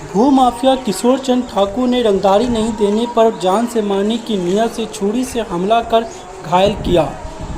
भू माफिया किशोर चंद ठाकुर ने रंगदारी नहीं देने पर जान से मारने की नीयत से छुरी से हमला कर घायल किया।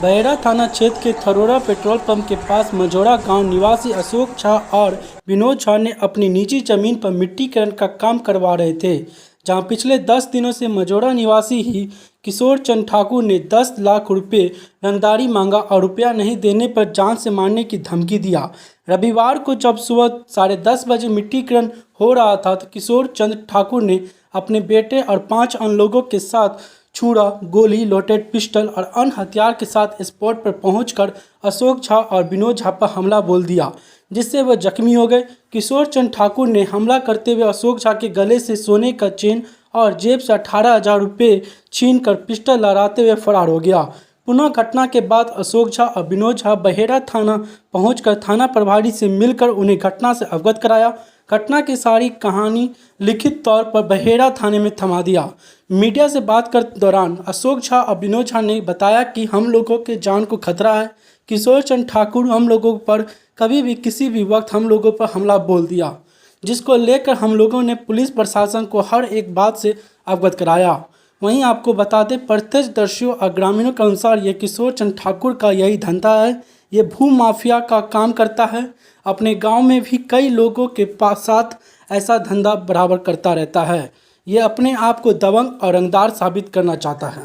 बहेड़ा थाना क्षेत्र के थरोड़ा पेट्रोल पंप के पास मझौरा गांव निवासी अशोक झा और विनोद झा ने अपनी निजी जमीन पर मिट्टीकरण का काम करवा रहे थे, जहां पिछले 10 दिनों से मझौरा निवासी ही किशोर चंद ठाकुर ने 10 लाख रुपए रंगदारी मांगा और रुपया नहीं देने पर जान से मारने की धमकी दिया। रविवार को जब सुबह 10:30 बजे मिट्टीकरण हो रहा था तो किशोर चंद ठाकुर ने अपने बेटे और 5 अन्य लोगों के साथ छुरा, गोली, लोडेड पिस्टल और अन्य हथियार के साथ स्पॉट पर पहुंचकर अशोक झा और विनोद झा पर हमला बोल दिया, जिससे वह जख्मी हो गए। किशोर चंद ठाकुर ने हमला करते हुए अशोक झा के गले से सोने का चेन और जेब से 18,000 रुपये छीनकर पिस्टल लहराते हुए फरार हो गया। पुनः घटना के बाद अशोक झा और विनोद झा बहेड़ा थाना पहुंचकर थाना प्रभारी से मिलकर उन्हें घटना से अवगत कराया। घटना की सारी कहानी लिखित तौर पर बहेड़ा थाने में थमा दिया। मीडिया से बात करते दौरान अशोक झा और विनोद झा ने बताया कि हम लोगों के जान को खतरा है। किशोर चंद ठाकुर हम लोगों पर कभी भी किसी भी वक्त हम लोगों पर हमला बोल दिया, जिसको लेकर हम लोगों ने पुलिस प्रशासन को हर एक बात से अवगत कराया। वहीं आपको बता दें, प्रत्यक्षदर्शियों और ग्रामीणों के अनुसार ये किशोर चंद ठाकुर का यही धंधा है। ये भू माफिया का काम करता है। अपने गांव में भी कई लोगों के साथ ऐसा धंधा बराबर करता रहता है। ये अपने आप को दबंग और रंगदार साबित करना चाहता है।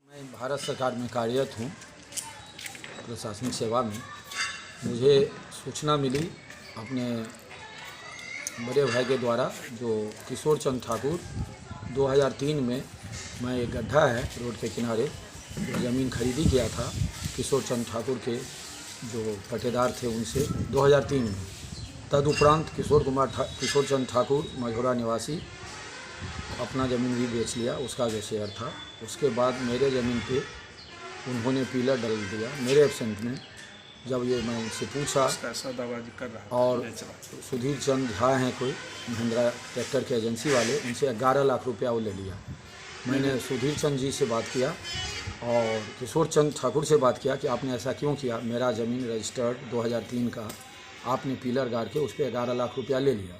मैं भारत सरकार में कार्यरत हूँ, प्रशासनिक सेवा में। मुझे सूचना मिली अपने बड़े भाई के द्वारा, जो किशोर चंद ठाकुर 2003 में, मैं एक गड्ढा है रोड के किनारे, जो ज़मीन खरीदी किया था किशोर चंद ठाकुर के जो पटेदार थे उनसे 2003 में। तदुपरांत किशोर चंद ठाकुर मझौरा निवासी अपना ज़मीन भी बेच लिया, उसका जो शेयर था। उसके बाद मेरे ज़मीन पे उन्होंने पिलर डाल दिया मेरे एब्सेंट में। जब ये मैं उनसे पूछा, और सुधीर चंद झा हैं कोई महिंद्रा ट्रैक्टर के एजेंसी वाले, उनसे 11 लाख रुपया वो ले लिया। मैंने सुधीर चंद जी से बात किया और किशोर चंद ठाकुर से बात किया कि आपने ऐसा क्यों किया, मेरा ज़मीन रजिस्टर्ड 2003 का, आपने पिलर गाड़ के उस पर 11 लाख रुपया ले लिया।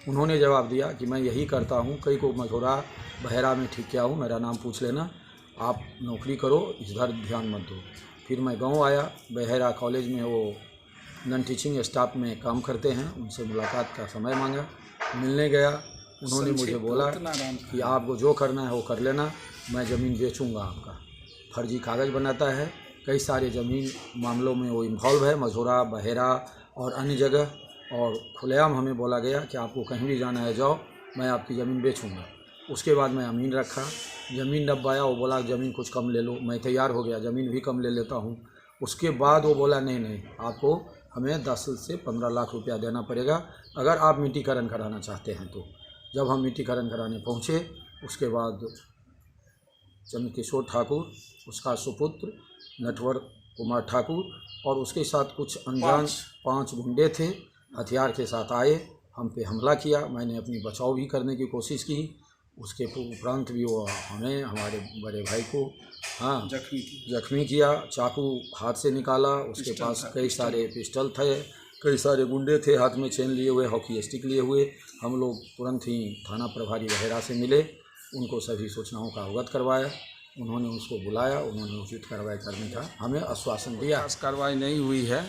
उन्होंने जवाब दिया कि मैं यही करता हूँ, कई को मझौरा बहेरा में ठीक किया हूँ, मेरा नाम पूछ लेना, आप नौकरी करो, इधर ध्यान मत दो। फिर मैं गांव आया, बहेरा कॉलेज में वो नॉन टीचिंग स्टाफ में काम करते हैं, उनसे मुलाकात का समय मांगा, मिलने गया। उन्होंने मुझे बोला कि आपको जो करना है वो कर लेना, मैं ज़मीन बेचूंगा आपका। फर्जी कागज़ बनाता है, कई सारे ज़मीन मामलों में वो इन्वॉल्व है, मझौरा, बहेरा और अन्य जगह। और खुलेआम हमें बोला गया कि आपको कहीं भी जाना है जाओ, मैं आपकी ज़मीन बेचूंगा। उसके बाद मैं अमीन रखा, ज़मीन दबाया, वो बोला ज़मीन कुछ कम ले लो, मैं तैयार हो गया, ज़मीन भी कम ले लेता हूँ। उसके बाद वो बोला नहीं, आपको हमें 10 से 15 लाख रुपया देना पड़ेगा अगर आप मिट्टीकरण कराना चाहते हैं तो। जब हम मिट्टीकरण कराने पहुँचे, उसके बाद चंद्रकिशोर ठाकुर, उसका सुपुत्र नटवर कुमार ठाकुर और उसके साथ कुछ अनजान 5 गुंडे थे, हथियार के साथ आए, हम पे हमला किया। मैंने अपनी बचाव भी करने की कोशिश की। उसके उपरांत भी वो हमें, हमारे बड़े भाई को जख्मी किया, चाकू हाथ से निकाला। उसके पास कई सारे पिस्टल थे, कई सारे गुंडे थे हाथ में चेन लिए हुए, हॉकी स्टिक लिए हुए। हम लोग तुरंत ही थाना प्रभारी बहेरा से मिले, उनको सभी सूचनाओं का अवगत करवाया। उन्होंने उसको बुलाया, उन्होंने उचित कार्रवाई करने का हमें आश्वासन दिया। कार्रवाई नहीं हुई है।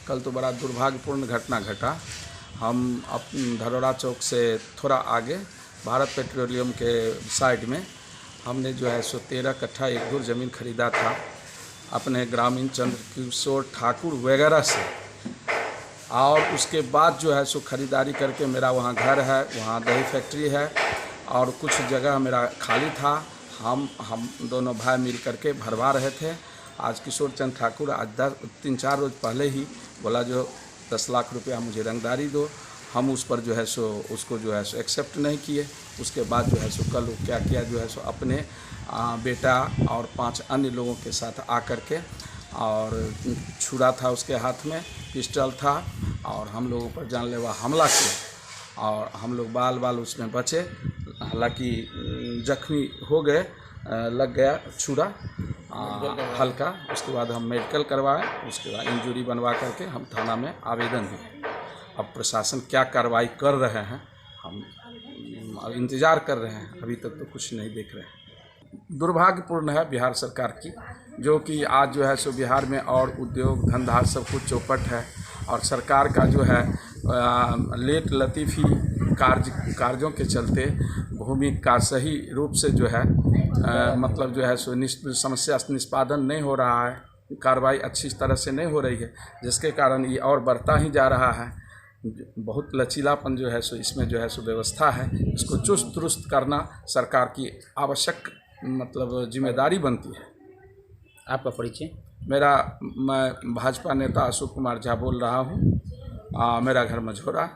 कल तो बड़ा दुर्भाग्यपूर्ण घटना घटा। हम धरोड़ा चौक से थोड़ा आगे भारत पेट्रोलियम के साइड में हमने जो है 13 कट्ठा 1 धुर ज़मीन खरीदा था अपने ग्रामीण चंद्रकिशोर ठाकुर वगैरह से। और उसके बाद जो है खरीदारी करके मेरा वहाँ घर है, वहाँ दही फैक्ट्री है और कुछ जगह मेरा खाली था। हम दोनों भाई मिल करके भरवा रहे थे। आज किशोर चंद ठाकुर आज 3-4 रोज़ पहले ही बोला जो 10 लाख रुपया मुझे रंगदारी दो। हम उस पर जो है उसको जो है एक्सेप्ट नहीं किए। उसके बाद जो है कल क्या किया, जो है अपने बेटा और 5 अन्य लोगों के साथ आकर के, और छुरा था उसके हाथ में, पिस्टल था, और हम लोगों पर जानलेवा हमला किया और हम लोग बाल उसमें बचे। हालांकि जख्मी हो गए, लग गया छुरा, हल्का, उसके बाद हम मेडिकल करवाए, उसके बाद इंजरी बनवा करके हम थाना में आवेदन दिए। अब प्रशासन क्या कार्रवाई कर रहे हैं, हम अब इंतज़ार कर रहे हैं, अभी तक तो कुछ नहीं देख रहे हैं। दुर्भाग्यपूर्ण है बिहार सरकार की, जो कि आज जो है सो बिहार में और उद्योग धंधा सब कुछ चौपट है, और सरकार का जो है लेट लतीफ़ी कार्यों के चलते भूमि का सही रूप से जो है मतलब जो है सो समस्या निष्पादन नहीं हो रहा है, कार्रवाई अच्छी तरह से नहीं हो रही है, जिसके कारण ये और बढ़ता ही जा रहा है। बहुत लचीलापन जो है सो इसमें जो है सो व्यवस्था है, इसको चुस्त दुरुस्त करना सरकार की आवश्यक मतलब जिम्मेदारी बनती है। आपका परिचय? मैं भाजपा नेता अशोक कुमार झा बोल रहा हूँ। मेरा घर मझौरा।